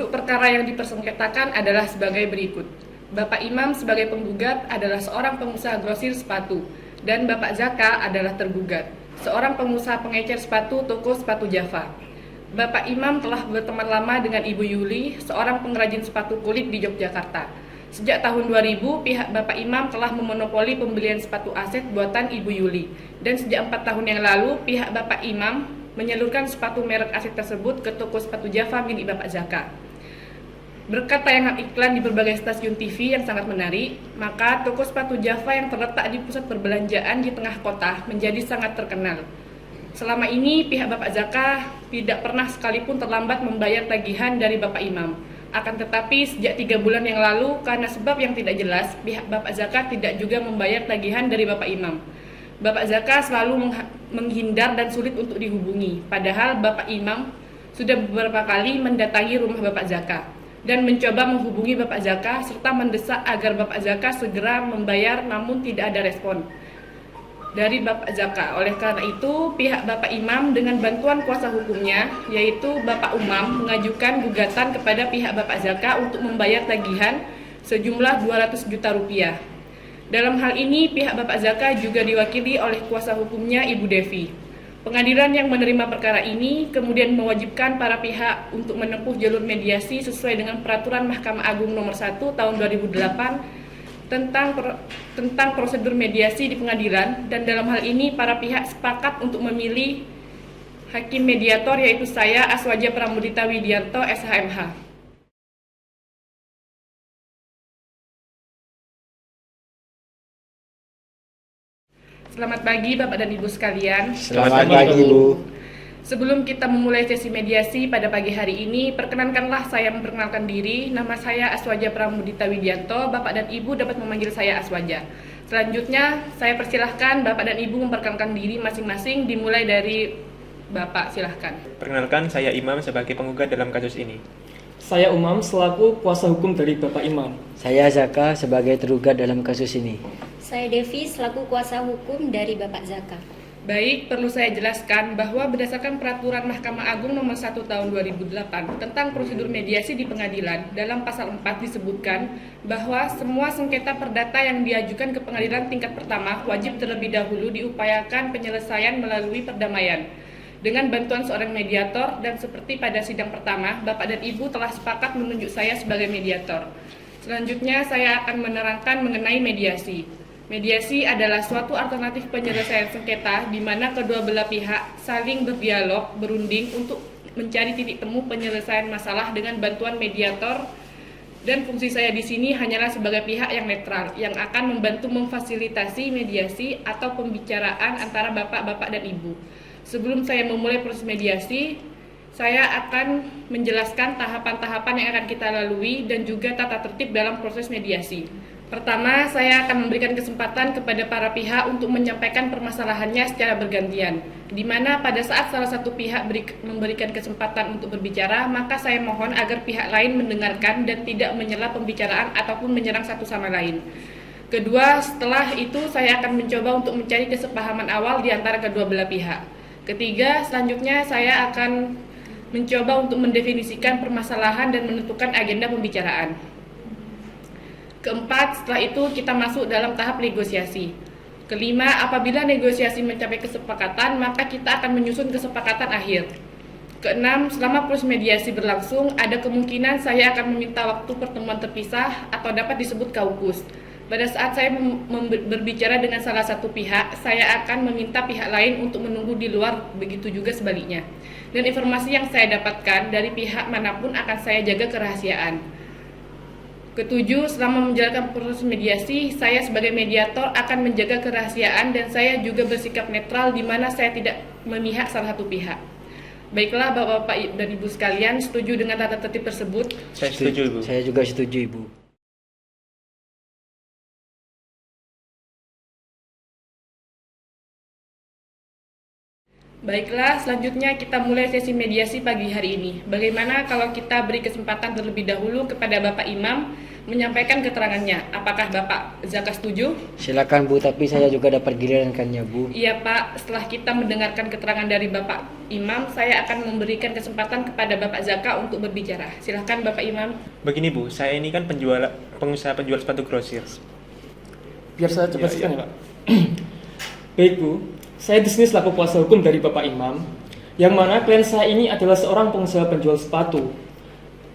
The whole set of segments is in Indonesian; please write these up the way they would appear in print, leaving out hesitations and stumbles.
Duduk perkara yang dipersengketakan adalah sebagai berikut. Bapak Imam sebagai penggugat adalah seorang pengusaha grosir sepatu dan Bapak Zaka adalah tergugat, seorang pengusaha pengecer sepatu toko sepatu Java. Bapak Imam telah berteman lama dengan Ibu Yuli, seorang pengrajin sepatu kulit di Yogyakarta. Sejak tahun 2000, pihak Bapak Imam telah memonopoli pembelian sepatu aset buatan Ibu Yuli. Dan sejak 4 tahun yang lalu, pihak Bapak Imam menyalurkan sepatu merek aset tersebut ke toko sepatu Java milik Bapak Zaka. Berkat tayangan iklan di berbagai stasiun TV yang sangat menarik, maka toko sepatu Java yang terletak di pusat perbelanjaan di tengah kota menjadi sangat terkenal. Selama ini, pihak Bapak Zaka tidak pernah sekalipun terlambat membayar tagihan dari Bapak Imam. Akan tetapi, sejak 3 bulan yang lalu, karena sebab yang tidak jelas, pihak Bapak Zaka tidak juga membayar tagihan dari Bapak Imam. Bapak Zaka selalu menghindar dan sulit untuk dihubungi, padahal Bapak Imam sudah beberapa kali mendatangi rumah Bapak Zaka dan mencoba menghubungi Bapak Zaka serta mendesak agar Bapak Zaka segera membayar, namun tidak ada respon dari Bapak Zaka. Oleh karena itu, pihak Bapak Imam dengan bantuan kuasa hukumnya, yaitu Bapak Umam, mengajukan gugatan kepada pihak Bapak Zaka untuk membayar tagihan sejumlah 200 juta rupiah. Dalam hal ini, pihak Bapak Zaka juga diwakili oleh kuasa hukumnya Ibu Devi. Pengadilan yang menerima perkara ini kemudian mewajibkan para pihak untuk menempuh jalur mediasi sesuai dengan Peraturan Mahkamah Agung Nomor 1 Tahun 2008 tentang prosedur mediasi di pengadilan, dan dalam hal ini para pihak sepakat untuk memilih hakim mediator, yaitu saya, Aswaja Pramudita Widianto, SHMH. Selamat pagi Bapak dan Ibu sekalian. Selamat pagi Ibu. Sebelum kita memulai sesi mediasi pada pagi hari ini, perkenankanlah saya memperkenalkan diri. Nama saya Aswaja Pramudita Widianto. Bapak dan Ibu dapat memanggil saya Aswaja. Selanjutnya, saya persilahkan Bapak dan Ibu memperkenalkan diri masing-masing, dimulai dari Bapak, silahkan. Perkenalkan, saya Imam sebagai penggugat dalam kasus ini. Saya Umam selaku kuasa hukum dari Bapak Imam. Saya Zaka sebagai tergugat dalam kasus ini. Saya Devi selaku kuasa hukum dari Bapak Zaka. Baik, perlu saya jelaskan bahwa berdasarkan Peraturan Mahkamah Agung Nomor 1 Tahun 2008 tentang prosedur mediasi di pengadilan, dalam pasal 4 disebutkan bahwa semua sengketa perdata yang diajukan ke pengadilan tingkat pertama wajib terlebih dahulu diupayakan penyelesaian melalui perdamaian dengan bantuan seorang mediator, dan seperti pada sidang pertama, Bapak dan Ibu telah sepakat menunjuk saya sebagai mediator. Selanjutnya, saya akan menerangkan mengenai mediasi. Mediasi adalah suatu alternatif penyelesaian sengketa di mana kedua belah pihak saling berdialog, berunding untuk mencari titik temu penyelesaian masalah dengan bantuan mediator, dan fungsi saya di sini hanyalah sebagai pihak yang netral yang akan membantu memfasilitasi mediasi atau pembicaraan antara bapak-bapak dan ibu. Sebelum saya memulai proses mediasi, saya akan menjelaskan tahapan-tahapan yang akan kita lalui dan juga tata tertib dalam proses mediasi. Pertama, saya akan memberikan kesempatan kepada para pihak untuk menyampaikan permasalahannya secara bergantian, di mana pada saat salah satu pihak memberikan kesempatan untuk berbicara, maka saya mohon agar pihak lain mendengarkan dan tidak menyela pembicaraan ataupun menyerang satu sama lain. Kedua, setelah itu saya akan mencoba untuk mencari kesepahaman awal di antara kedua belah pihak. Ketiga, selanjutnya saya akan mencoba untuk mendefinisikan permasalahan dan menentukan agenda pembicaraan. Keempat, setelah itu kita masuk dalam tahap negosiasi. Kelima, apabila negosiasi mencapai kesepakatan, maka kita akan menyusun kesepakatan akhir. Keenam, selama proses mediasi berlangsung, ada kemungkinan saya akan meminta waktu pertemuan terpisah atau dapat disebut kaukus. Pada saat saya berbicara dengan salah satu pihak, saya akan meminta pihak lain untuk menunggu di luar, begitu juga sebaliknya. Dan informasi yang saya dapatkan dari pihak manapun akan saya jaga kerahasiaan. Ketujuh, selama menjalankan proses mediasi, saya sebagai mediator akan menjaga kerahasiaan dan saya juga bersikap netral di mana saya tidak memihak salah satu pihak. Baiklah Bapak-bapak dan Ibu sekalian, setuju dengan tata tertib tersebut? Saya setuju, Ibu. Saya juga setuju, Ibu. Baiklah, selanjutnya kita mulai sesi mediasi pagi hari ini. Bagaimana kalau kita beri kesempatan terlebih dahulu kepada Bapak Imam menyampaikan keterangannya. Apakah Bapak Zaka setuju? Silakan Bu, tapi saya juga dapat gilirankannya Bu. Iya Pak, setelah kita mendengarkan keterangan dari Bapak Imam, saya akan memberikan kesempatan kepada Bapak Zaka untuk berbicara. Silahkan Bapak Imam. Begini Bu, saya ini kan pengusaha penjual sepatu grosir. Biar saya Iya, jelaskan iya. ya Pak. Baik Bu, saya di sini selaku kuasa hukum dari Bapak Imam, yang mana klien saya ini adalah seorang pengusaha penjual sepatu.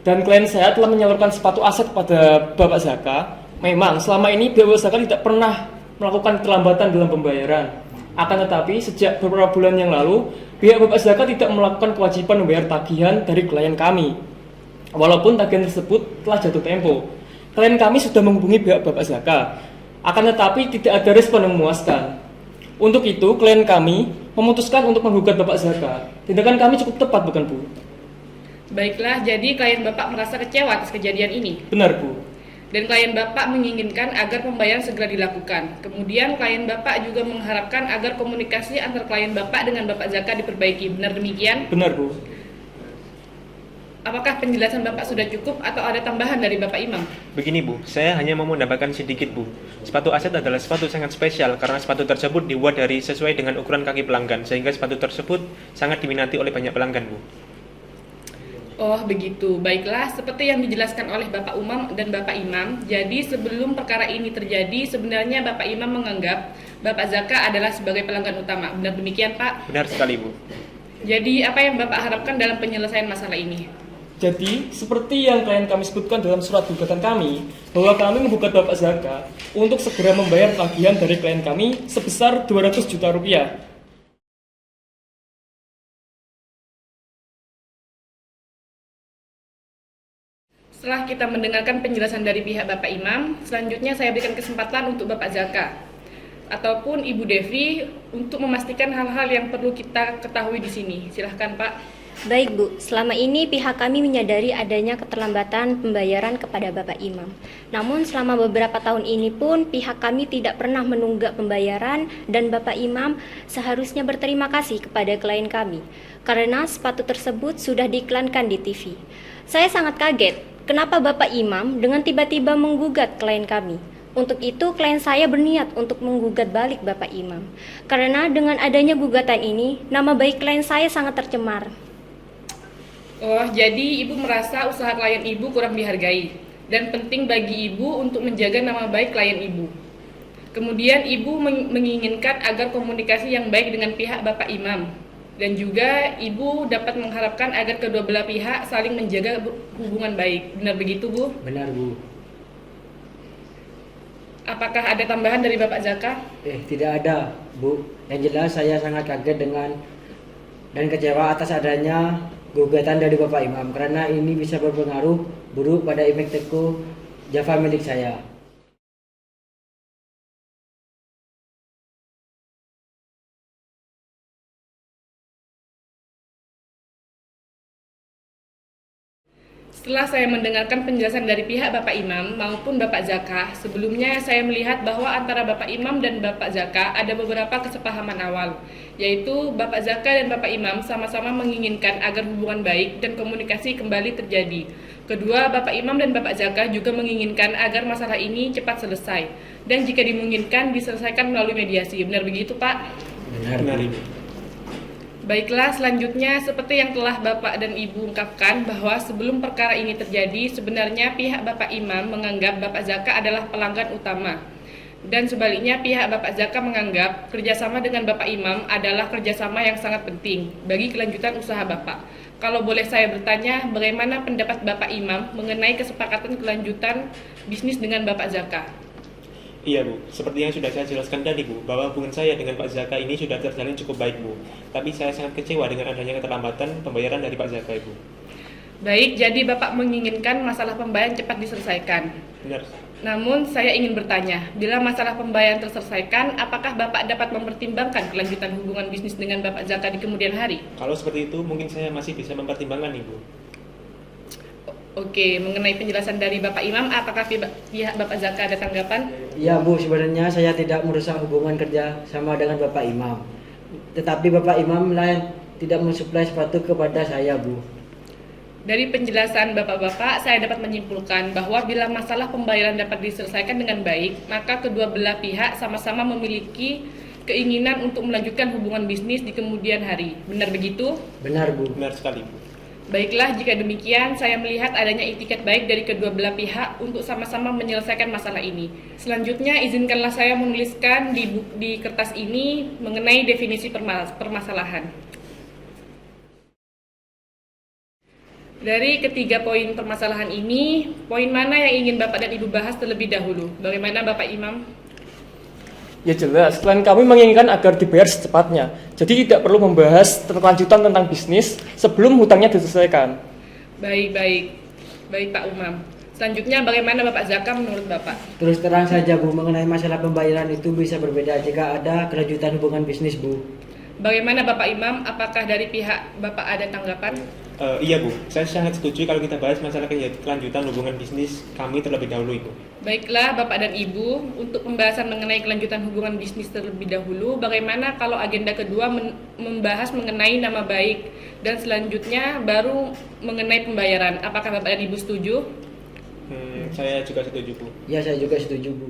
Dan klien saya telah menyalurkan sepatu aset kepada Bapak Zaka. Memang selama ini Bapak Zaka tidak pernah melakukan keterlambatan dalam pembayaran. Akan tetapi sejak beberapa bulan yang lalu, pihak Bapak Zaka tidak melakukan kewajiban membayar tagihan dari klien kami. Walaupun tagihan tersebut telah jatuh tempo. Klien kami sudah menghubungi pihak Bapak Zaka. Akan tetapi tidak ada respon yang memuaskan. Untuk itu, klien kami memutuskan untuk menggugat Bapak Zaka. Tindakan kami cukup tepat, bukan Bu? Baiklah, jadi klien Bapak merasa kecewa atas kejadian ini. Benar, Bu. Dan klien Bapak menginginkan agar pembayaran segera dilakukan. Kemudian klien Bapak juga mengharapkan agar komunikasi antar klien Bapak dengan Bapak Zaka diperbaiki. Benar demikian? Benar, Bu. Apakah penjelasan Bapak sudah cukup atau ada tambahan dari Bapak Imam? Begini Bu, saya hanya mau menambahkan sedikit Bu. Sepatu aset adalah sepatu sangat spesial karena sepatu tersebut dibuat dari sesuai dengan ukuran kaki pelanggan, sehingga sepatu tersebut sangat diminati oleh banyak pelanggan Bu. Oh begitu, baiklah seperti yang dijelaskan oleh Bapak Umam dan Bapak Imam. Jadi sebelum perkara ini terjadi, sebenarnya Bapak Imam menganggap Bapak Zaka adalah sebagai pelanggan utama. Benar demikian Pak? Benar sekali Bu. Jadi apa yang Bapak harapkan dalam penyelesaian masalah ini? Jadi, seperti yang klien kami sebutkan dalam surat gugatan kami, bahwa kami menggugat Bapak Zaka untuk segera membayar tagihan dari klien kami sebesar 200 juta rupiah. Setelah kita mendengarkan penjelasan dari pihak Bapak Imam, selanjutnya saya berikan kesempatan untuk Bapak Zaka ataupun Ibu Devi untuk memastikan hal-hal yang perlu kita ketahui di sini. Silahkan Pak. Baik Bu, selama ini pihak kami menyadari adanya keterlambatan pembayaran kepada Bapak Imam. Namun selama beberapa tahun ini pun pihak kami tidak pernah menunggak pembayaran dan Bapak Imam seharusnya berterima kasih kepada klien kami karena sepatu tersebut sudah diiklankan di TV. Saya sangat kaget kenapa Bapak Imam dengan tiba-tiba menggugat klien kami. Untuk itu klien saya berniat untuk menggugat balik Bapak Imam. Karena dengan adanya gugatan ini, nama baik klien saya sangat tercemar. Oh, jadi Ibu merasa usaha klien Ibu kurang dihargai dan penting bagi Ibu untuk menjaga nama baik klien Ibu. Kemudian Ibu menginginkan agar komunikasi yang baik dengan pihak Bapak Imam. Dan juga Ibu dapat mengharapkan agar kedua belah pihak saling menjaga hubungan baik. Benar begitu, Bu? Benar Bu. Apakah ada tambahan dari Bapak Zaka? Tidak ada Bu. Yang jelas saya sangat kaget dan kecewa atas adanya gugatan dari Bapak Imam karena ini bisa berpengaruh buruk pada image toko Java milik saya. Setelah saya mendengarkan penjelasan dari pihak Bapak Imam maupun Bapak Zaka, sebelumnya saya melihat bahwa antara Bapak Imam dan Bapak Zaka ada beberapa kesepahaman awal, yaitu Bapak Zaka dan Bapak Imam sama-sama menginginkan agar hubungan baik dan komunikasi kembali terjadi. Kedua, Bapak Imam dan Bapak Zaka juga menginginkan agar masalah ini cepat selesai, dan jika dimungkinkan diselesaikan melalui mediasi. Benar begitu, Pak? Benar Bu. Baiklah, selanjutnya seperti yang telah Bapak dan Ibu ungkapkan bahwa sebelum perkara ini terjadi, sebenarnya pihak Bapak Imam menganggap Bapak Zaka adalah pelanggan utama. Dan sebaliknya pihak Bapak Zaka menganggap kerjasama dengan Bapak Imam adalah kerjasama yang sangat penting bagi kelanjutan usaha Bapak. Kalau boleh saya bertanya, bagaimana pendapat Bapak Imam mengenai kesepakatan kelanjutan bisnis dengan Bapak Zaka? Iya Bu, seperti yang sudah saya jelaskan tadi Bu, bahwa hubungan saya dengan Pak Zaka ini sudah terjalin cukup baik Bu. Tapi saya sangat kecewa dengan adanya keterlambatan pembayaran dari Pak Zaka Ibu. Baik, jadi Bapak menginginkan masalah pembayaran cepat diselesaikan. Benar. Namun saya ingin bertanya, bila masalah pembayaran terselesaikan, apakah Bapak dapat mempertimbangkan kelanjutan hubungan bisnis dengan Bapak Zaka di kemudian hari? Kalau seperti itu mungkin saya masih bisa mempertimbangkan Ibu. Oke, mengenai penjelasan dari Bapak Imam, apakah pihak Bapak Zaka ada tanggapan? Iya Bu, sebenarnya saya tidak merusak hubungan kerja sama dengan Bapak Imam. Tetapi Bapak Imam lain tidak mensuplai sepatu kepada saya Bu. Dari penjelasan Bapak-Bapak, saya dapat menyimpulkan bahwa bila masalah pembayaran dapat diselesaikan dengan baik, maka kedua belah pihak sama-sama memiliki keinginan untuk melanjutkan hubungan bisnis di kemudian hari. Benar begitu? Benar, Bu. Benar sekali, Bu. Baiklah, jika demikian, saya melihat adanya itikat baik dari kedua belah pihak untuk sama-sama menyelesaikan masalah ini. Selanjutnya, izinkanlah saya menuliskan di kertas ini mengenai definisi permasalahan. Dari ketiga poin permasalahan ini, poin mana yang ingin Bapak dan Ibu bahas terlebih dahulu? Bagaimana Bapak Imam? Ya jelas, klien kami menginginkan agar dibayar secepatnya. Jadi tidak perlu membahas kelanjutan tentang bisnis sebelum hutangnya diselesaikan. Baik Pak Umam. Selanjutnya bagaimana Bapak Zaka menurut Bapak? Terus terang saja, Bu, mengenai masalah pembayaran itu bisa berbeda jika ada kelanjutan hubungan bisnis, Bu. Bagaimana Bapak Imam? Apakah dari pihak Bapak ada tanggapan? Iya, Bu. Saya sangat setuju kalau kita bahas masalah kelanjutan hubungan bisnis kami terlebih dahulu, Ibu. Baiklah Bapak dan Ibu, untuk pembahasan mengenai kelanjutan hubungan bisnis terlebih dahulu, bagaimana kalau agenda kedua membahas mengenai nama baik dan selanjutnya baru mengenai pembayaran? Apakah Bapak dan Ibu setuju? Saya juga setuju, Bu. Ya, saya juga setuju, Bu.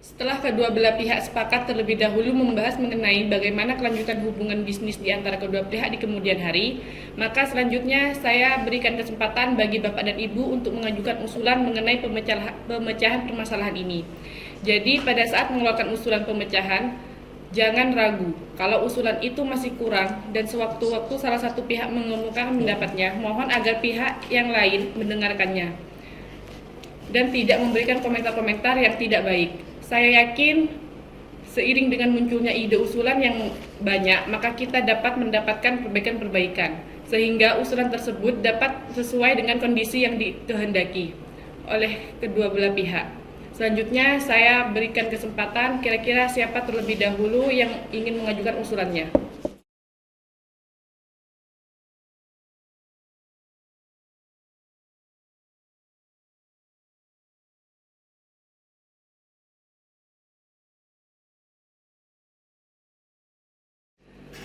Setelah kedua belah pihak sepakat terlebih dahulu membahas mengenai bagaimana kelanjutan hubungan bisnis di antara kedua pihak di kemudian hari, maka selanjutnya saya berikan kesempatan bagi Bapak dan Ibu untuk mengajukan usulan mengenai pemecahan permasalahan ini. Jadi pada saat mengeluarkan usulan pemecahan, jangan ragu. Kalau usulan itu masih kurang dan sewaktu-waktu salah satu pihak mengemukakan pendapatnya, mohon agar pihak yang lain mendengarkannya dan tidak memberikan komentar-komentar yang tidak baik. Saya yakin seiring dengan munculnya ide usulan yang banyak, maka kita dapat mendapatkan perbaikan-perbaikan sehingga usulan tersebut dapat sesuai dengan kondisi yang dikehendaki oleh kedua belah pihak. Selanjutnya saya berikan kesempatan kira-kira siapa terlebih dahulu yang ingin mengajukan usulannya.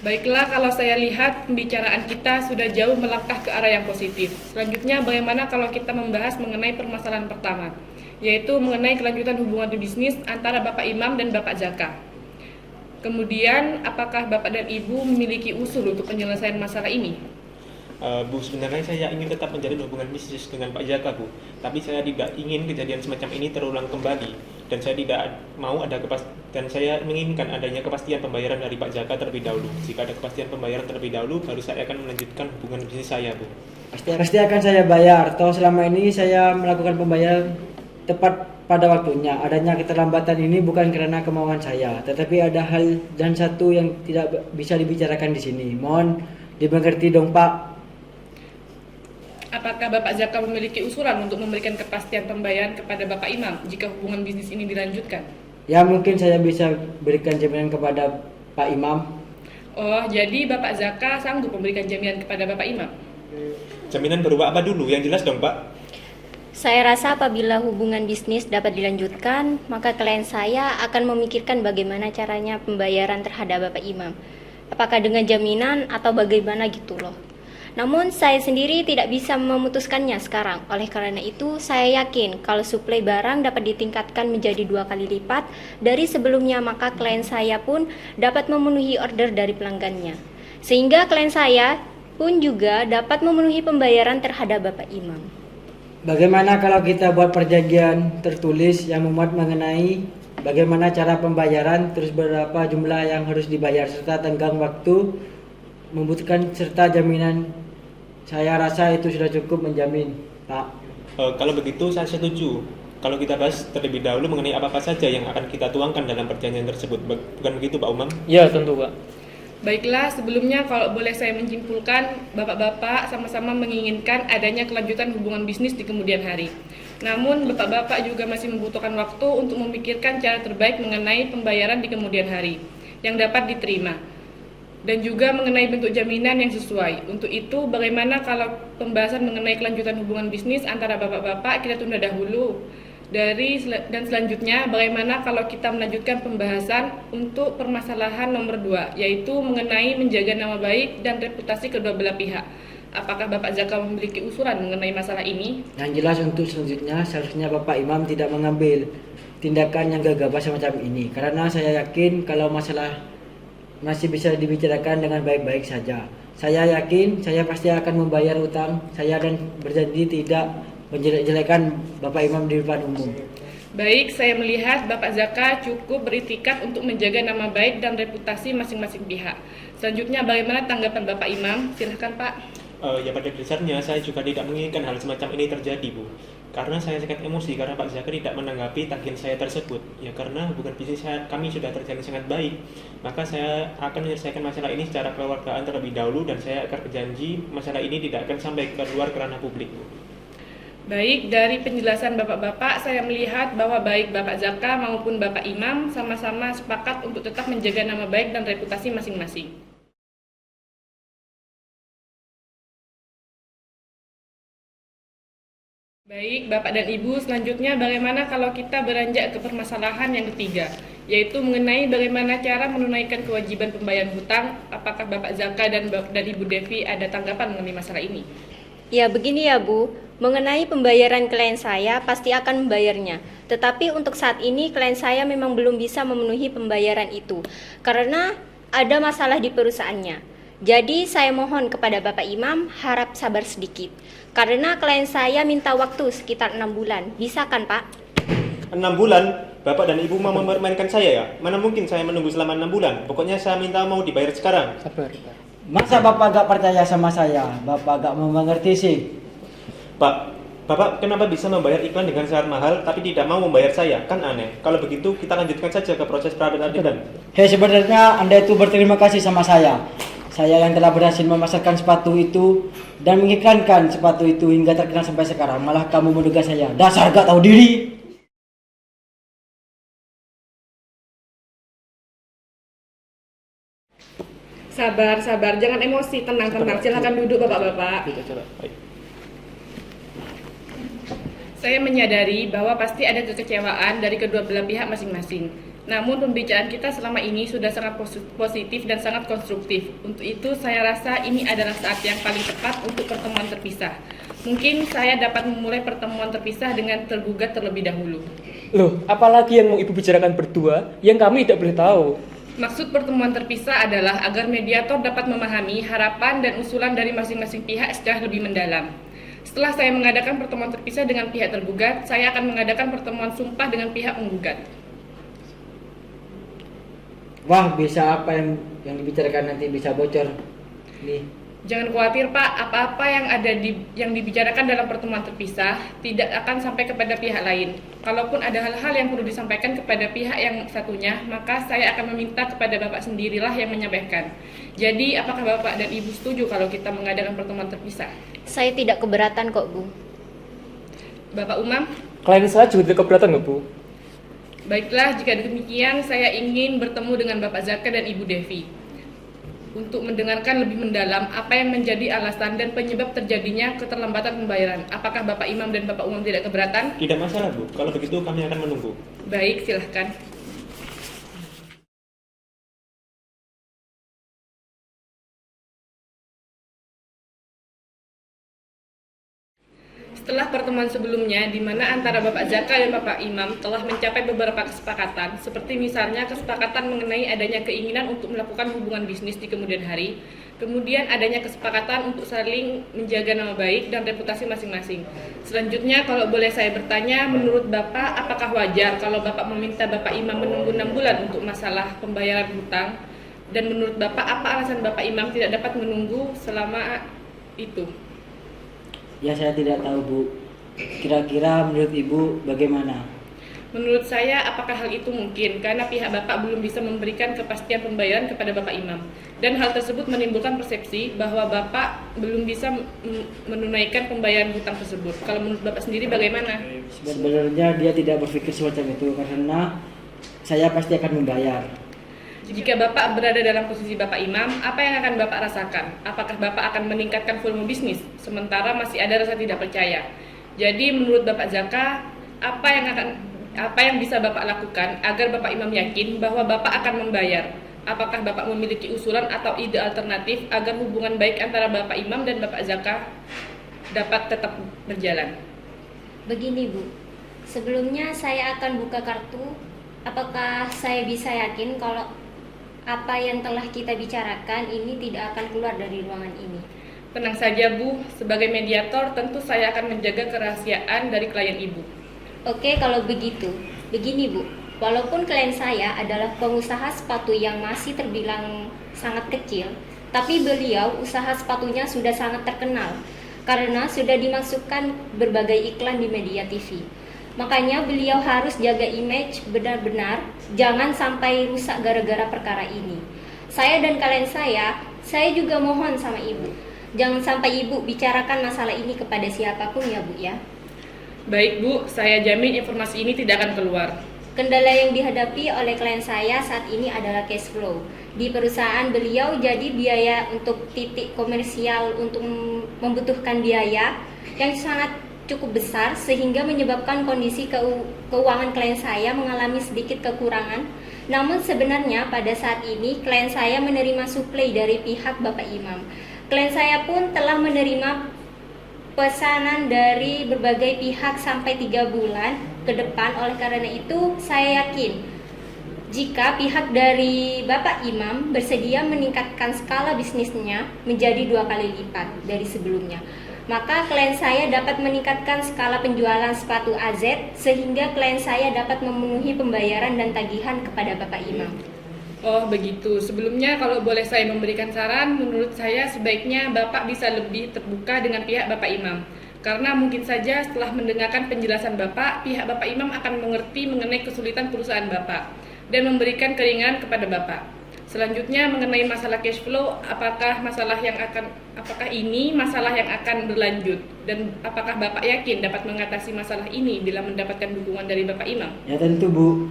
Baiklah, kalau saya lihat pembicaraan kita sudah jauh melangkah ke arah yang positif. Selanjutnya, bagaimana kalau kita membahas mengenai permasalahan pertama, yaitu mengenai kelanjutan hubungan bisnis antara Bapak Imam dan Bapak Zaka. Kemudian, apakah Bapak dan Ibu memiliki usul untuk penyelesaian masalah ini? Bu, sebenarnya saya ingin tetap menjalin hubungan bisnis dengan Pak Zaka, Bu. Tapi saya tidak ingin kejadian semacam ini terulang kembali. Dan saya tidak mau dan saya menginginkan adanya kepastian pembayaran dari Pak Zaka terlebih dahulu. Jika ada kepastian pembayaran terlebih dahulu, baru saya akan melanjutkan hubungan bisnis saya, Bu. Pasti akan saya bayar. Toh selama ini saya melakukan pembayaran tepat pada waktunya. Adanya keterlambatan ini bukan karena kemauan saya, tetapi ada hal dan satu yang tidak bisa dibicarakan di sini. Mohon dimengerti dong, Pak. Apakah Bapak Zaka memiliki usulan untuk memberikan kepastian pembayaran kepada Bapak Imam jika hubungan bisnis ini dilanjutkan? Ya, mungkin saya bisa berikan jaminan kepada Pak Imam. Oh, jadi Bapak Zaka sanggup memberikan jaminan kepada Bapak Imam? Jaminan berupa apa dulu? Yang jelas dong, Pak. Saya rasa apabila hubungan bisnis dapat dilanjutkan, maka klien saya akan memikirkan bagaimana caranya pembayaran terhadap Bapak Imam. Apakah dengan jaminan atau bagaimana gitu loh. Namun saya sendiri tidak bisa memutuskannya sekarang. Oleh karena itu, saya yakin kalau suplai barang dapat ditingkatkan menjadi 2 kali lipat dari sebelumnya, maka klien saya pun dapat memenuhi order dari pelanggannya. Sehingga klien saya pun juga dapat memenuhi pembayaran terhadap Bapak Imam. Bagaimana kalau kita buat perjanjian tertulis yang memuat mengenai bagaimana cara pembayaran, terus berapa jumlah yang harus dibayar, serta tenggang waktu membutuhkan serta jaminan. Saya rasa itu sudah cukup menjamin, Pak. Kalau begitu saya setuju. Kalau kita bahas terlebih dahulu mengenai apa saja yang akan kita tuangkan dalam perjanjian tersebut. Bukan begitu, Pak Umam? Ya tentu, Pak. Baiklah, sebelumnya kalau boleh saya menyimpulkan, Bapak-Bapak sama-sama menginginkan adanya kelanjutan hubungan bisnis di kemudian hari. Namun, Bapak-Bapak juga masih membutuhkan waktu untuk memikirkan cara terbaik mengenai pembayaran di kemudian hari yang dapat diterima. Dan juga mengenai bentuk jaminan yang sesuai. Untuk itu, bagaimana kalau pembahasan mengenai kelanjutan hubungan bisnis antara Bapak-Bapak kita tunda dahulu Dan selanjutnya, bagaimana kalau kita melanjutkan pembahasan untuk permasalahan nomor 2, yaitu mengenai menjaga nama baik dan reputasi kedua belah pihak. Apakah Bapak Zaka memiliki usulan mengenai masalah ini? Yang jelas untuk selanjutnya seharusnya Bapak Imam tidak mengambil tindakan yang gegabah semacam ini, karena saya yakin kalau masalah masih bisa dibicarakan dengan baik-baik saja. Saya yakin saya pasti akan membayar utang saya dan berjanji tidak menjelek-jelekan Bapak Imam di depan umum. Baik, saya melihat Bapak Zaka cukup beritikat untuk menjaga nama baik dan reputasi masing-masing pihak. Selanjutnya, bagaimana tanggapan Bapak Imam? Silahkan Pak. Ya pada dasarnya saya juga tidak menginginkan hal semacam ini terjadi, Bu. Karena saya sangat emosi karena Pak Zaka tidak menanggapi tagihan saya tersebut. Ya karena hubungan bisnis kami sudah terjalin sangat baik. Maka saya akan menyelesaikan masalah ini secara kekeluargaan terlebih dahulu dan saya akan berjanji masalah ini tidak akan sampai keluar ke ranah publik, Bu. Baik, dari penjelasan Bapak-Bapak, saya melihat bahwa baik Bapak Zaka maupun Bapak Imam sama-sama sepakat untuk tetap menjaga nama baik dan reputasi masing-masing. Baik, Bapak dan Ibu, selanjutnya bagaimana kalau kita beranjak ke permasalahan yang ketiga, yaitu mengenai bagaimana cara menunaikan kewajiban pembayaran hutang. Apakah Bapak Zaka dan Ibu Devi ada tanggapan mengenai masalah ini? Ya begini ya Bu, mengenai pembayaran klien saya pasti akan membayarnya. Tetapi untuk saat ini klien saya memang belum bisa memenuhi pembayaran itu karena ada masalah di perusahaannya. Jadi saya mohon kepada Bapak Imam harap sabar sedikit. Karena klien saya minta waktu sekitar 6 bulan. Bisa kan Pak? 6 bulan? Bapak dan Ibu mau mempermainkan saya ya? Mana mungkin saya menunggu selama 6 bulan? Pokoknya saya minta mau dibayar sekarang. Sabar. Masa Bapak gak percaya sama saya? Bapak gak mau mengerti sih? Pak, Bapak kenapa bisa membayar iklan dengan sangat mahal tapi tidak mau membayar saya? Kan aneh. Kalau begitu kita lanjutkan saja ke proses peradilan. Hei, sebenarnya Anda itu berterima kasih sama saya. Saya yang telah berhasil memasarkan sepatu itu dan mengiklankan sepatu itu hingga terkenal sampai sekarang. Malah kamu menduga saya. Dasar gak tahu diri. Sabar, jangan emosi, tenang. Silakan duduk Bapak-Bapak. Baik. Saya menyadari bahwa pasti ada kekecewaan dari kedua belah pihak masing-masing. Namun pembicaraan kita selama ini sudah sangat positif dan sangat konstruktif. Untuk itu saya rasa ini adalah saat yang paling tepat untuk pertemuan terpisah. Mungkin saya dapat memulai pertemuan terpisah dengan tergugat terlebih dahulu. Loh, apalagi yang mau Ibu bicarakan berdua yang kami tidak boleh tahu? Maksud pertemuan terpisah adalah agar mediator dapat memahami harapan dan usulan dari masing-masing pihak secara lebih mendalam. Setelah saya mengadakan pertemuan terpisah dengan pihak tergugat, saya akan mengadakan pertemuan sumpah dengan pihak penggugat. Wah, bisa apa yang dibicarakan nanti bisa bocor. Nih. Jangan khawatir Pak, apa-apa yang dibicarakan dalam pertemuan terpisah tidak akan sampai kepada pihak lain. Kalaupun ada hal-hal yang perlu disampaikan kepada pihak yang satunya, maka saya akan meminta kepada Bapak sendirilah yang menyampaikan. Jadi, apakah Bapak dan Ibu setuju kalau kita mengadakan pertemuan terpisah? Saya tidak keberatan kok Bu. Bapak Umam? Klien saya juga tidak keberatan nggak Bu? Baiklah, jika demikian saya ingin bertemu dengan Bapak Zaka dan Ibu Devi untuk mendengarkan lebih mendalam apa yang menjadi alasan dan penyebab terjadinya keterlambatan pembayaran. Apakah Bapak Imam dan Bapak Umam tidak keberatan? Tidak masalah, Bu. Kalau begitu kami akan menunggu. Baik, silahkan. Setelah pertemuan sebelumnya, di mana antara Bapak Zaka dan Bapak Imam telah mencapai beberapa kesepakatan, seperti misalnya kesepakatan mengenai adanya keinginan untuk melakukan hubungan bisnis di kemudian hari, kemudian adanya kesepakatan untuk saling menjaga nama baik dan reputasi masing-masing. Selanjutnya, kalau boleh saya bertanya, menurut Bapak, apakah wajar kalau Bapak meminta Bapak Imam menunggu 6 bulan untuk masalah pembayaran hutang? Dan menurut Bapak, apa alasan Bapak Imam tidak dapat menunggu selama itu? Ya, saya tidak tahu Bu. Kira-kira menurut Ibu bagaimana? Menurut saya, apakah hal itu mungkin? Karena pihak Bapak belum bisa memberikan kepastian pembayaran kepada Bapak Imam. Dan hal tersebut menimbulkan persepsi bahwa Bapak belum bisa menunaikan pembayaran hutang tersebut. Kalau menurut Bapak sendiri bagaimana? Sebenarnya dia tidak berpikir semacam itu karena saya pasti akan membayar. Jika Bapak berada dalam posisi Bapak Imam, apa yang akan Bapak rasakan? Apakah Bapak akan meningkatkan volume bisnis, sementara masih ada rasa tidak percaya? Jadi menurut Bapak Zaka, apa yang bisa Bapak lakukan agar Bapak Imam yakin bahwa Bapak akan membayar? Apakah Bapak memiliki usulan atau ide alternatif agar hubungan baik antara Bapak Imam dan Bapak Zaka dapat tetap berjalan? Begini Bu, sebelumnya saya akan buka kartu. Apakah saya bisa yakin kalau apa yang telah kita bicarakan ini tidak akan keluar dari ruangan ini? Tenang saja Bu, sebagai mediator tentu saya akan menjaga kerahasiaan dari klien Ibu. Oke, kalau begitu. Begini Bu, walaupun klien saya adalah pengusaha sepatu yang masih terbilang sangat kecil, tapi beliau usaha sepatunya sudah sangat terkenal karena sudah dimasukkan berbagai iklan di media TV. Makanya beliau harus jaga image benar-benar, jangan sampai rusak gara-gara perkara ini. Saya dan klien saya juga mohon sama Ibu, jangan sampai Ibu bicarakan masalah ini kepada siapapun ya Bu ya. Baik Bu, saya jamin informasi ini tidak akan keluar. Kendala yang dihadapi oleh klien saya saat ini adalah cash flow. Di perusahaan beliau jadi biaya untuk titik komersial untuk membutuhkan biaya yang sangat cukup besar sehingga menyebabkan kondisi keuangan klien saya mengalami sedikit kekurangan. Namun sebenarnya pada saat ini klien saya menerima suplai dari pihak Bapak Imam. Klien saya pun telah menerima pesanan dari berbagai pihak sampai 3 bulan ke depan. Oleh karena itu saya yakin jika pihak dari Bapak Imam bersedia meningkatkan skala bisnisnya menjadi 2 kali lipat dari sebelumnya, maka klien saya dapat meningkatkan skala penjualan sepatu AZ sehingga klien saya dapat memenuhi pembayaran dan tagihan kepada Bapak Imam. Oh begitu, sebelumnya kalau boleh saya memberikan saran, menurut saya sebaiknya Bapak bisa lebih terbuka dengan pihak Bapak Imam. Karena mungkin saja setelah mendengarkan penjelasan Bapak, pihak Bapak Imam akan mengerti mengenai kesulitan perusahaan Bapak dan memberikan keringanan kepada Bapak. Selanjutnya mengenai masalah cash flow, apakah ini masalah yang akan berlanjut dan apakah Bapak yakin dapat mengatasi masalah ini bila mendapatkan dukungan dari Bapak Imam? Ya tentu Bu.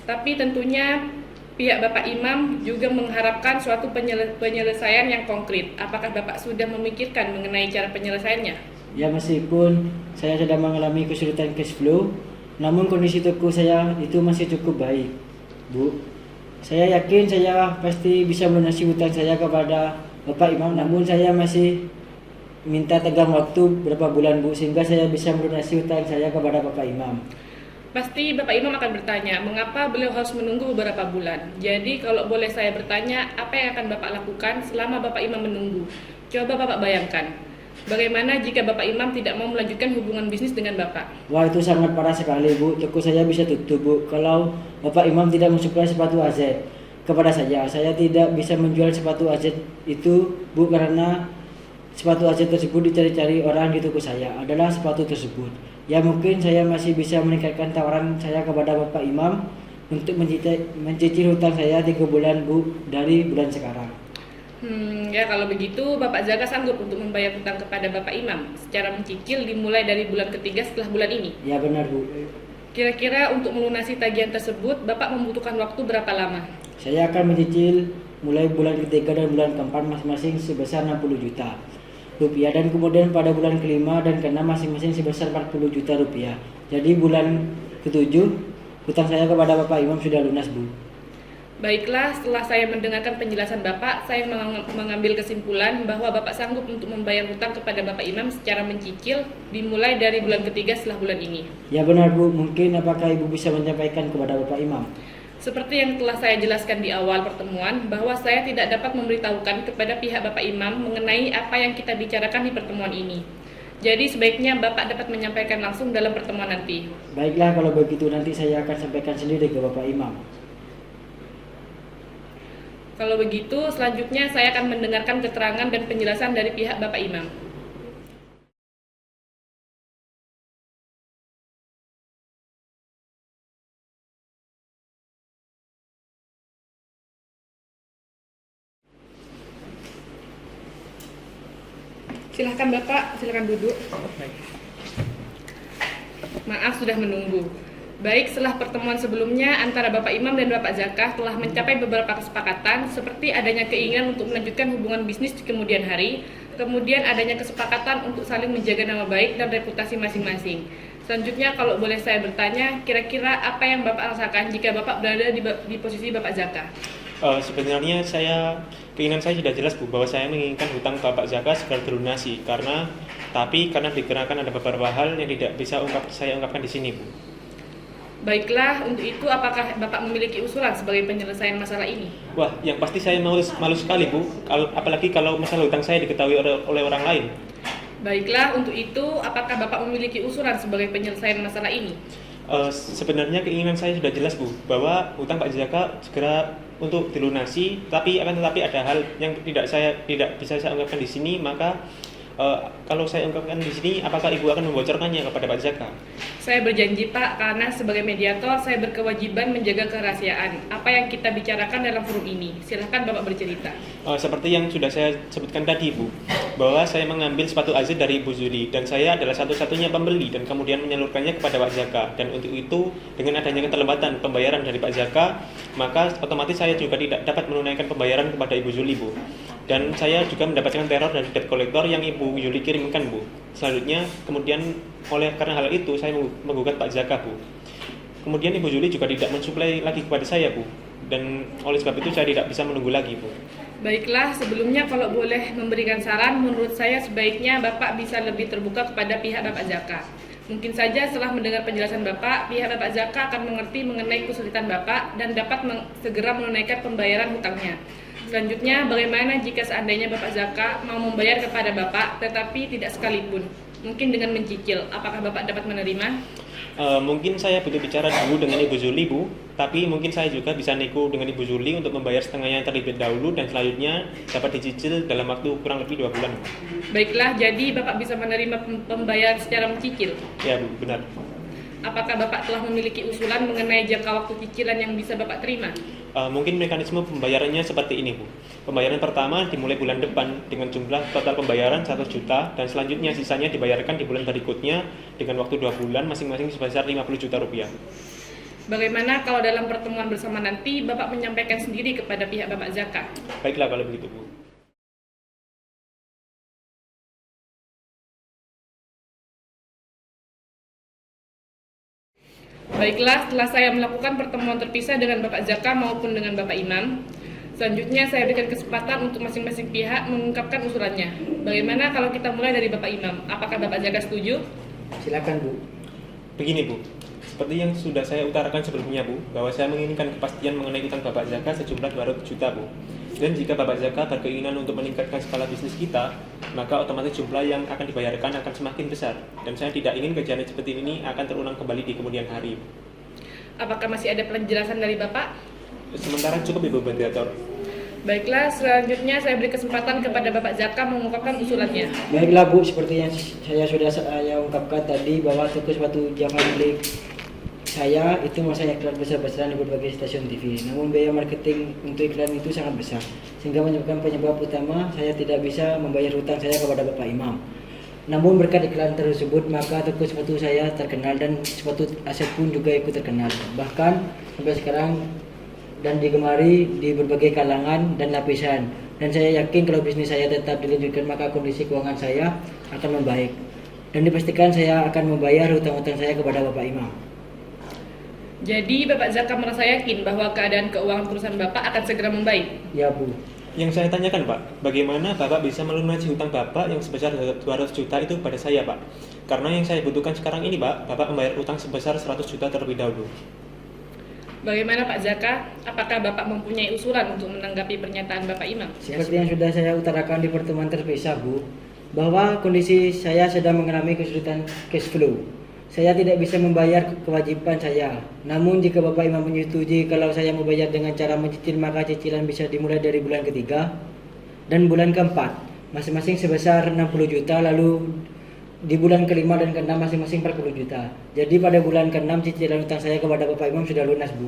Tapi tentunya pihak Bapak Imam juga mengharapkan suatu penyelesaian yang konkret. Apakah Bapak sudah memikirkan mengenai cara penyelesaiannya? Ya meskipun saya sedang mengalami kesulitan cash flow, namun kondisi toko saya itu masih cukup baik, Bu. Saya yakin saya pasti bisa melunasi hutang saya kepada Bapak Imam, namun saya masih minta tegang waktu berapa bulan Bu, sehingga saya bisa melunasi hutang saya kepada Bapak Imam. Pasti Bapak Imam akan bertanya, mengapa beliau harus menunggu beberapa bulan? Jadi kalau boleh saya bertanya, apa yang akan Bapak lakukan selama Bapak Imam menunggu? Coba Bapak bayangkan, bagaimana jika Bapak Imam tidak mau melanjutkan hubungan bisnis dengan Bapak? Wah itu sangat parah sekali Bu, toko saya bisa tutup Bu kalau Bapak Imam tidak mensuplai sepatu AZ kepada saya. Saya tidak bisa menjual sepatu AZ itu Bu, karena sepatu AZ tersebut dicari-cari orang di toko saya adalah sepatu tersebut. Ya mungkin saya masih bisa meningkatkan tawaran saya kepada Bapak Imam untuk mencicil hutang saya 3 bulan Bu dari bulan sekarang. Ya kalau begitu Bapak Zaka sanggup untuk membayar hutang kepada Bapak Imam secara mencicil dimulai dari bulan ketiga setelah bulan ini? Ya benar Bu. Kira-kira untuk melunasi tagihan tersebut Bapak membutuhkan waktu berapa lama? Saya akan mencicil mulai bulan ketiga dan bulan keempat masing-masing sebesar 60 juta rupiah, dan kemudian pada bulan kelima dan keenam masing-masing sebesar 40 juta rupiah. Jadi bulan ketujuh hutang saya kepada Bapak Imam sudah lunas Bu. Baiklah, setelah saya mendengarkan penjelasan Bapak, saya mengambil kesimpulan bahwa Bapak sanggup untuk membayar hutang kepada Bapak Imam secara mencicil dimulai dari bulan ketiga setelah bulan ini. Ya benar Bu, mungkin apakah Ibu bisa menyampaikan kepada Bapak Imam? Seperti yang telah saya jelaskan di awal pertemuan, bahwa saya tidak dapat memberitahukan kepada pihak Bapak Imam mengenai apa yang kita bicarakan di pertemuan ini. Jadi sebaiknya Bapak dapat menyampaikan langsung dalam pertemuan nanti. Baiklah, kalau begitu nanti saya akan sampaikan sendiri ke Bapak Imam. Kalau begitu, selanjutnya saya akan mendengarkan keterangan dan penjelasan dari pihak Bapak Imam. Silahkan Bapak, silahkan duduk. Maaf sudah menunggu. Baik, setelah pertemuan sebelumnya antara Bapak Imam dan Bapak Zakah telah mencapai beberapa kesepakatan seperti adanya keinginan untuk melanjutkan hubungan bisnis di kemudian hari, kemudian adanya kesepakatan untuk saling menjaga nama baik dan reputasi masing-masing. Selanjutnya, kalau boleh saya bertanya, kira-kira apa yang Bapak rasakan jika Bapak berada di posisi Bapak Zaka? Sebenarnya keinginan saya sudah jelas Bu, bahwa saya menginginkan hutang Bapak Zaka segera terlunasi karena dikarenakan ada beberapa hal yang tidak bisa saya ungkapkan di sini Bu. Baiklah, untuk itu apakah Bapak memiliki usulan sebagai penyelesaian masalah ini? Wah, yang pasti saya malu sekali Bu, apalagi kalau masalah hutang saya diketahui oleh orang lain. Baiklah, untuk itu apakah Bapak memiliki usulan sebagai penyelesaian masalah ini? Sebenarnya keinginan saya sudah jelas Bu, bahwa hutang Pak Zaka segera untuk dilunasi, tetapi ada hal yang tidak bisa saya ungkapkan di sini, maka kalau saya ungkapkan di sini, apakah Ibu akan membocorkannya kepada Pak Zaka? Saya berjanji Pak, karena sebagai mediator saya berkewajiban menjaga kerahasiaan apa yang kita bicarakan dalam forum ini. Silahkan Bapak bercerita. Seperti yang sudah saya sebutkan tadi Bu, bahwa saya mengambil sepatu AZ dari Ibu Zuli dan saya adalah satu-satunya pembeli dan kemudian menyalurkannya kepada Pak Zaka, dan untuk itu dengan adanya keterlambatan pembayaran dari Pak Zaka, maka otomatis saya juga tidak dapat menunaikan pembayaran kepada Ibu Zuli Bu, dan saya juga mendapatkan teror dari debt collector yang Ibu Zuli kirimkan Bu. Selanjutnya kemudian karena hal itu saya menggugat Pak Zaka Bu. Kemudian Ibu Zuli juga tidak mensuplai lagi kepada saya Bu, dan oleh sebab itu saya tidak bisa menunggu lagi Bu. Baiklah, sebelumnya kalau boleh memberikan saran, menurut saya sebaiknya Bapak bisa lebih terbuka kepada pihak Bapak Zaka. Mungkin saja setelah mendengar penjelasan Bapak, pihak Bapak Zaka akan mengerti mengenai kesulitan Bapak dan dapat segera menunaikan pembayaran hutangnya. Selanjutnya, bagaimana jika seandainya Bapak Zaka mau membayar kepada Bapak tetapi tidak sekalipun, mungkin dengan mencicil, apakah Bapak dapat menerima? Mungkin saya butuh bicara dulu dengan Ibu Zuli Bu, tapi mungkin saya juga bisa nego dengan Ibu Zuli untuk membayar setengahnya terlebih dahulu dan selanjutnya dapat dicicil dalam waktu kurang lebih 2 bulan. Baiklah, jadi Bapak bisa menerima pembayaran secara mencicil? Ya Bu, benar. Apakah Bapak telah memiliki usulan mengenai jangka waktu cicilan yang bisa Bapak terima? Mungkin mekanisme pembayarannya seperti ini Bu. Pembayaran pertama dimulai bulan depan dengan jumlah total pembayaran 1 juta dan selanjutnya sisanya dibayarkan di bulan berikutnya dengan waktu 2 bulan masing-masing sebesar 50 juta rupiah. Bagaimana kalau dalam pertemuan bersama nanti Bapak menyampaikan sendiri kepada pihak Bapak Zaka? Baiklah kalau begitu Bu. Baiklah, setelah saya melakukan pertemuan terpisah dengan Bapak Zaka maupun dengan Bapak Imam, selanjutnya saya berikan kesempatan untuk masing-masing pihak mengungkapkan usulannya. Bagaimana kalau kita mulai dari Bapak Imam? Apakah Bapak Zaka setuju? Silakan Bu. Begini Bu, seperti yang sudah saya utarakan sebelumnya Bu, bahwa saya menginginkan kepastian mengenai utang Bapak Zaka sejumlah 200 juta Bu. Dan jika Bapak Zaka berkeinginan untuk meningkatkan skala bisnis kita, maka otomatis jumlah yang akan dibayarkan akan semakin besar. Dan saya tidak ingin kejadian seperti ini akan terulang kembali di kemudian hari. Apakah masih ada penjelasan dari Bapak? Sementara cukup Ibu Mediator. Baiklah, selanjutnya saya beri kesempatan kepada Bapak Zaka mengungkapkan usulannya. Baiklah Bu, seperti yang saya ungkapkan tadi, bahwa toko sepatu Java milik saya itu masanya iklan besar-besaran di berbagai stasiun TV. Namun biaya marketing untuk iklan itu sangat besar, sehingga menyebabkan penyebab utama saya tidak bisa membayar hutang saya kepada Bapak Imam. Namun berkat iklan tersebut, maka toko sepatu saya terkenal dan sepatu aset pun juga ikut terkenal. Bahkan sampai sekarang dan digemari di berbagai kalangan dan lapisan. Dan saya yakin kalau bisnis saya tetap dilanjutkan, maka kondisi keuangan saya akan membaik. Dan dipastikan saya akan membayar hutang-hutang saya kepada Bapak Imam. Jadi Bapak Zaka merasa yakin bahwa keadaan keuangan perusahaan Bapak akan segera membaik? Ya Bu. Yang saya tanyakan Pak, bagaimana Bapak bisa melunasi hutang Bapak yang sebesar 200 juta itu pada saya Pak? Karena yang saya butuhkan sekarang ini Pak, Bapak membayar utang sebesar 100 juta terlebih dahulu. Bagaimana Pak Zaka? Apakah Bapak mempunyai usulan untuk menanggapi pernyataan Bapak Imam? Seperti yang sudah saya utarakan di pertemuan terpisah Bu, bahwa kondisi saya sedang mengalami kesulitan cash flow. Saya tidak bisa membayar kewajiban saya. Namun jika Bapak Imam menyetujui kalau saya membayar dengan cara mencicil, maka cicilan bisa dimulai dari bulan ketiga dan bulan keempat, masing-masing sebesar 60 juta, lalu di bulan kelima dan keenam masing-masing 40 juta. Jadi pada bulan keenam cicilan utang saya kepada Bapak Imam sudah lunas Bu.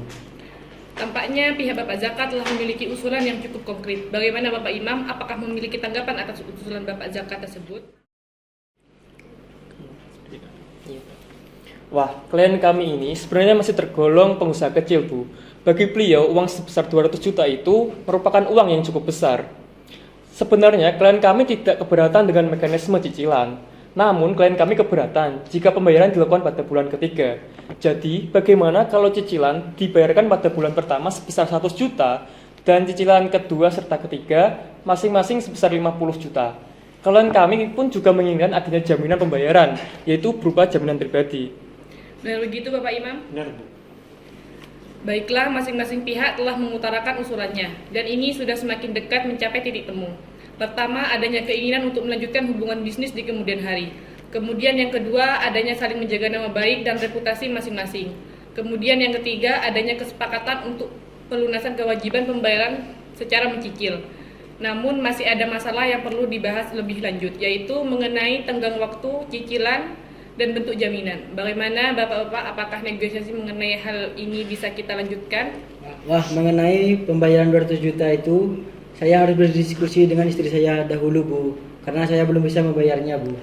Tampaknya pihak Bapak Zaka telah memiliki usulan yang cukup konkret. Bagaimana Bapak Imam? Apakah memiliki tanggapan atas usulan Bapak Zaka tersebut? Wah, klien kami ini sebenarnya masih tergolong pengusaha kecil, Bu. Bagi beliau, uang sebesar 200 juta itu merupakan uang yang cukup besar. Sebenarnya, klien kami tidak keberatan dengan mekanisme cicilan. Namun klien kami keberatan jika pembayaran dilakukan pada bulan ketiga. Jadi, bagaimana kalau cicilan dibayarkan pada bulan pertama sebesar 100 juta dan cicilan kedua serta ketiga masing-masing sebesar 50 juta. Klien kami pun juga menginginkan adanya jaminan pembayaran, yaitu berupa jaminan pribadi. Benar begitu Bapak Imam? Benar, Bu. Baiklah, masing-masing pihak telah mengutarakan usulannya, dan ini sudah semakin dekat mencapai titik temu. Pertama, adanya keinginan untuk melanjutkan hubungan bisnis di kemudian hari. Kemudian yang kedua, adanya saling menjaga nama baik dan reputasi masing-masing. Kemudian yang ketiga, adanya kesepakatan untuk pelunasan kewajiban pembayaran secara mencicil. Namun masih ada masalah yang perlu dibahas lebih lanjut, yaitu mengenai tenggang waktu, cicilan, dan bentuk jaminan. Bagaimana Bapak-Bapak, apakah negosiasi mengenai hal ini bisa kita lanjutkan? Wah, mengenai pembayaran 200 juta itu, saya harus berdiskusi dengan istri saya dahulu, Bu, karena saya belum bisa membayarnya, Bu.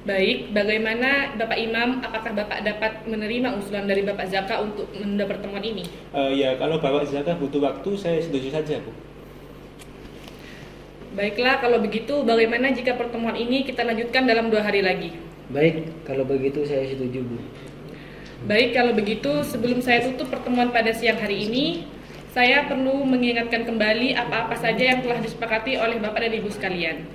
Baik, bagaimana Bapak Imam, apakah Bapak dapat menerima usulan dari Bapak Zaka untuk menunda pertemuan ini? Ya, kalau Bapak Zaka butuh waktu, saya setuju saja, Bu. Baiklah, kalau begitu bagaimana jika pertemuan ini kita lanjutkan dalam 2 hari lagi? Baik, kalau begitu saya setuju, Bu. Baik, kalau begitu sebelum saya tutup pertemuan pada siang hari ini, saya perlu mengingatkan kembali apa-apa saja yang telah disepakati oleh Bapak dan Ibu sekalian.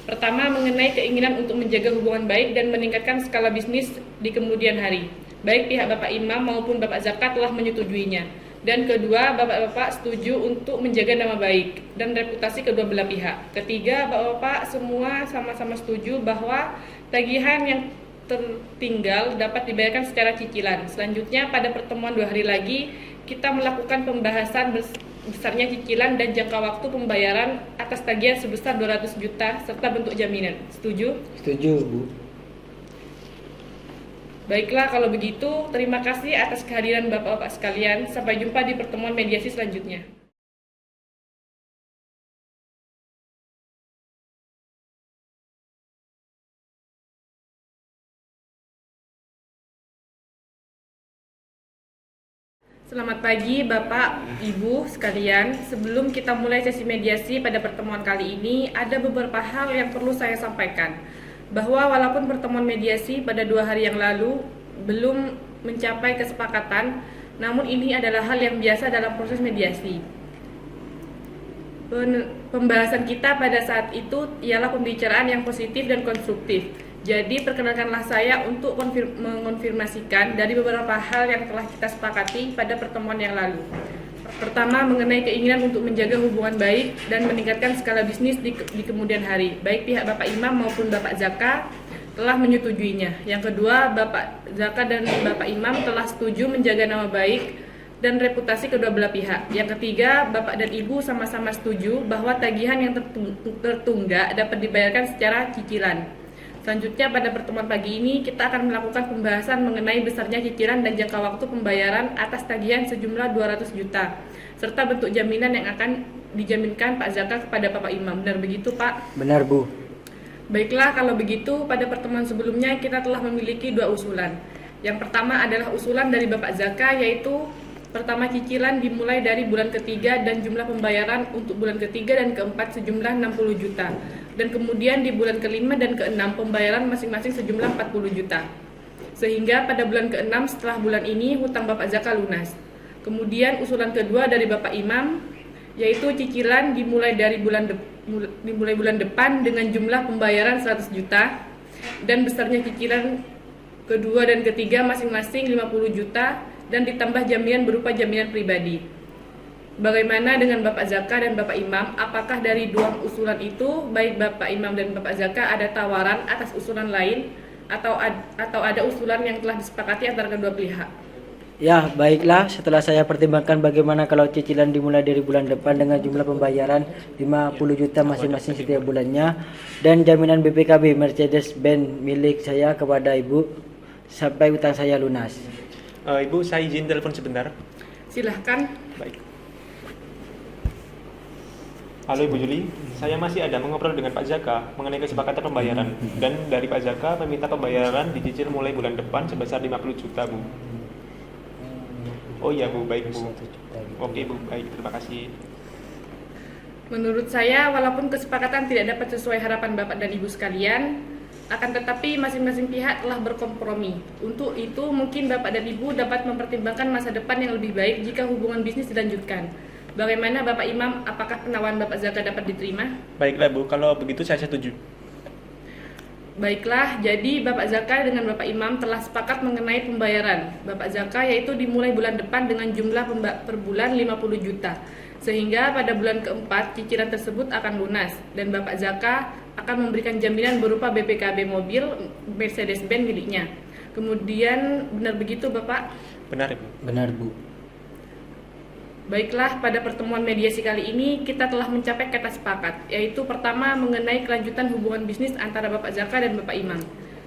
Pertama, mengenai keinginan untuk menjaga hubungan baik dan meningkatkan skala bisnis di kemudian hari. Baik pihak Bapak Imam maupun Bapak Zaka telah menyetujuinya. Dan kedua, Bapak-Bapak setuju untuk menjaga nama baik dan reputasi kedua belah pihak. Ketiga, Bapak-Bapak semua sama-sama setuju bahwa tagihan yang tertinggal dapat dibayarkan secara cicilan. Selanjutnya, pada pertemuan 2 hari lagi, kita melakukan pembahasan besarnya cicilan dan jangka waktu pembayaran atas tagihan sebesar 200 juta serta bentuk jaminan. Setuju? Setuju, Bu. Baiklah, kalau begitu terima kasih atas kehadiran Bapak-Bapak sekalian. Sampai jumpa di pertemuan mediasi selanjutnya. Selamat pagi Bapak, Ibu sekalian. Sebelum kita mulai sesi mediasi pada pertemuan kali ini, ada beberapa hal yang perlu saya sampaikan. Bahwa walaupun pertemuan mediasi pada 2 hari yang lalu belum mencapai kesepakatan, namun ini adalah hal yang biasa dalam proses mediasi. Pembahasan kita pada saat itu ialah pembicaraan yang positif dan konstruktif. Jadi perkenalkanlah saya untuk mengonfirmasikan dari beberapa hal yang telah kita sepakati pada pertemuan yang lalu. Pertama, mengenai keinginan untuk menjaga hubungan baik dan meningkatkan skala bisnis di kemudian hari. Baik pihak Bapak Imam maupun Bapak Zaka telah menyetujuinya. Yang kedua, Bapak Zaka dan Bapak Imam telah setuju menjaga nama baik dan reputasi kedua belah pihak. Yang ketiga, Bapak dan Ibu sama-sama setuju bahwa tagihan yang tertunggak dapat dibayarkan secara cicilan. Selanjutnya pada pertemuan pagi ini kita akan melakukan pembahasan mengenai besarnya cicilan dan jangka waktu pembayaran atas tagihan sejumlah 200 juta serta bentuk jaminan yang akan dijaminkan Pak Zaka kepada Bapak Imam. Benar begitu, Pak? Benar, Bu. Baiklah, kalau begitu pada pertemuan sebelumnya kita telah memiliki 2 usulan. Yang pertama adalah usulan dari Bapak Zaka, yaitu pertama cicilan dimulai dari bulan ketiga dan jumlah pembayaran untuk bulan ketiga dan keempat sejumlah 60 juta. Dan kemudian di bulan kelima dan keenam pembayaran masing-masing sejumlah 40 juta. Sehingga pada bulan keenam setelah bulan ini hutang Bapak Zaka lunas. Kemudian usulan kedua dari Bapak Imam, yaitu cicilan dimulai dari bulan depan dengan jumlah pembayaran 100 juta dan besarnya cicilan kedua dan ketiga masing-masing 50 juta dan ditambah jaminan berupa jaminan pribadi. Bagaimana dengan Bapak Zaka dan Bapak Imam? Apakah dari 2 usulan itu, baik Bapak Imam dan Bapak Zaka, ada tawaran atas usulan lain atau ada usulan yang telah disepakati antara kedua pihak? Ya, baiklah. Setelah saya pertimbangkan bagaimana kalau cicilan dimulai dari bulan depan dengan jumlah pembayaran 50 juta masing-masing setiap bulannya dan jaminan BPKB Mercedes-Benz milik saya kepada Ibu sampai utang saya lunas. Ibu, saya izin telepon sebentar. Silahkan. Baik. Halo Ibu Juli, saya masih ada mengobrol dengan Pak Zaka mengenai kesepakatan pembayaran. Dan dari Pak Zaka meminta pembayaran dicicil mulai bulan depan sebesar 50 juta, Bu. Oh iya, Bu, baik, Bu. Oke, Bu, baik, terima kasih. Menurut saya, walaupun kesepakatan tidak dapat sesuai harapan Bapak dan Ibu sekalian, Akan tetapi masing-masing pihak telah berkompromi. Untuk itu mungkin Bapak dan Ibu dapat mempertimbangkan masa depan yang lebih baik jika hubungan bisnis dilanjutkan. Bagaimana Bapak Imam, apakah penawaran Bapak Zaka dapat diterima? Baiklah Bu, kalau begitu saya setuju. Baiklah, jadi Bapak Zaka dengan Bapak Imam telah sepakat mengenai pembayaran Bapak Zaka, yaitu dimulai bulan depan dengan jumlah per bulan 50 juta. Sehingga pada bulan keempat cicilan tersebut akan lunas dan Bapak Zaka akan memberikan jaminan berupa BPKB mobil Mercedes-Benz miliknya. Kemudian benar begitu Bapak? Benar Ibu. Benar, Bu. Baiklah, pada pertemuan mediasi kali ini kita telah mencapai kata sepakat, yaitu pertama mengenai kelanjutan hubungan bisnis antara Bapak Zaka dan Bapak Imam.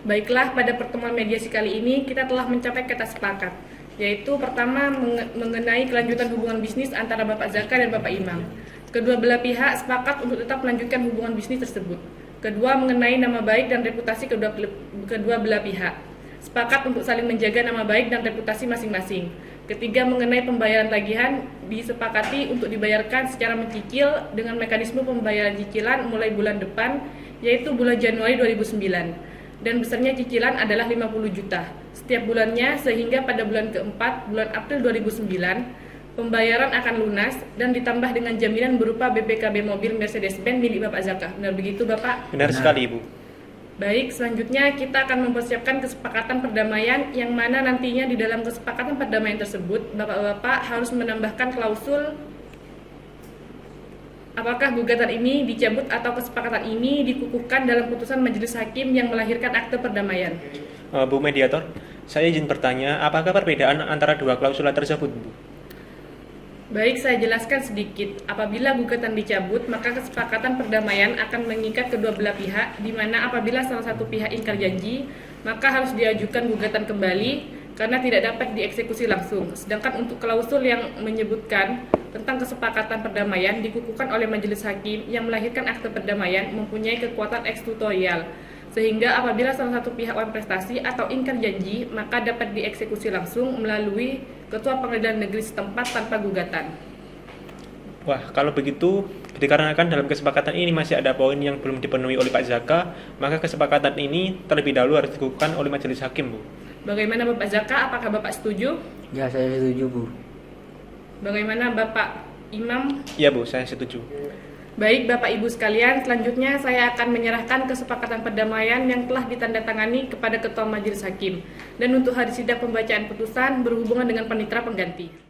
Baiklah, pada pertemuan mediasi kali ini kita telah mencapai kata sepakat, yaitu pertama mengenai kelanjutan hubungan bisnis antara Bapak Zaka dan Bapak Imam. Kedua belah pihak sepakat untuk tetap melanjutkan hubungan bisnis tersebut. Kedua, mengenai nama baik dan reputasi kedua belah pihak. Sepakat untuk saling menjaga nama baik dan reputasi masing-masing. Ketiga, mengenai pembayaran tagihan disepakati untuk dibayarkan secara mencicil dengan mekanisme pembayaran cicilan mulai bulan depan, yaitu bulan Januari 2009. Dan besarnya cicilan adalah 50 juta setiap bulannya, sehingga pada bulan keempat, bulan April 2009, pembayaran akan lunas dan ditambah dengan jaminan berupa BPKB mobil Mercedes-Benz milik Bapak Zaka. Benar begitu Bapak? Benar sekali Ibu. Baik, selanjutnya kita akan mempersiapkan kesepakatan perdamaian yang mana nantinya di dalam kesepakatan perdamaian tersebut Bapak-bapak harus menambahkan klausul apakah gugatan ini dicabut atau kesepakatan ini dikukuhkan dalam putusan majelis hakim yang melahirkan akte perdamaian. Bu Mediator, saya izin bertanya, apakah perbedaan antara dua klausula tersebut Bu? Baik, saya jelaskan sedikit. Apabila gugatan dicabut, maka kesepakatan perdamaian akan mengikat kedua belah pihak, di mana apabila salah satu pihak ingkar janji, maka harus diajukan gugatan kembali karena tidak dapat dieksekusi langsung. Sedangkan untuk klausul yang menyebutkan tentang kesepakatan perdamaian dikukuhkan oleh majelis hakim yang melahirkan akte perdamaian mempunyai kekuatan ekstutorial, sehingga apabila salah satu pihak prestasi atau ingkar janji, maka dapat dieksekusi langsung melalui Ketua Pengadilan Negeri setempat tanpa gugatan. Wah, kalau begitu, dikarenakan dalam kesepakatan ini masih ada poin yang belum dipenuhi oleh Pak Zaka, maka kesepakatan ini terlebih dahulu harus dikukuhkan oleh majelis hakim, Bu. Bagaimana Bapak Zaka? Apakah Bapak setuju? Ya, saya setuju, Bu. Bagaimana Bapak Imam? Iya, Bu, saya setuju. Baik Bapak Ibu sekalian, selanjutnya saya akan menyerahkan kesepakatan perdamaian yang telah ditandatangani kepada Ketua Majelis Hakim. Dan untuk hari sidang pembacaan putusan berhubungan dengan panitera pengganti.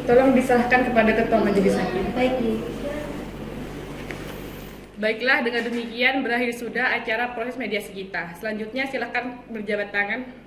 Tolong diserahkan kepada Ketua Majelis Hakim. Baik, Bu. Baiklah, dengan demikian berakhir sudah acara proses mediasi kita. Selanjutnya silakan berjabat tangan.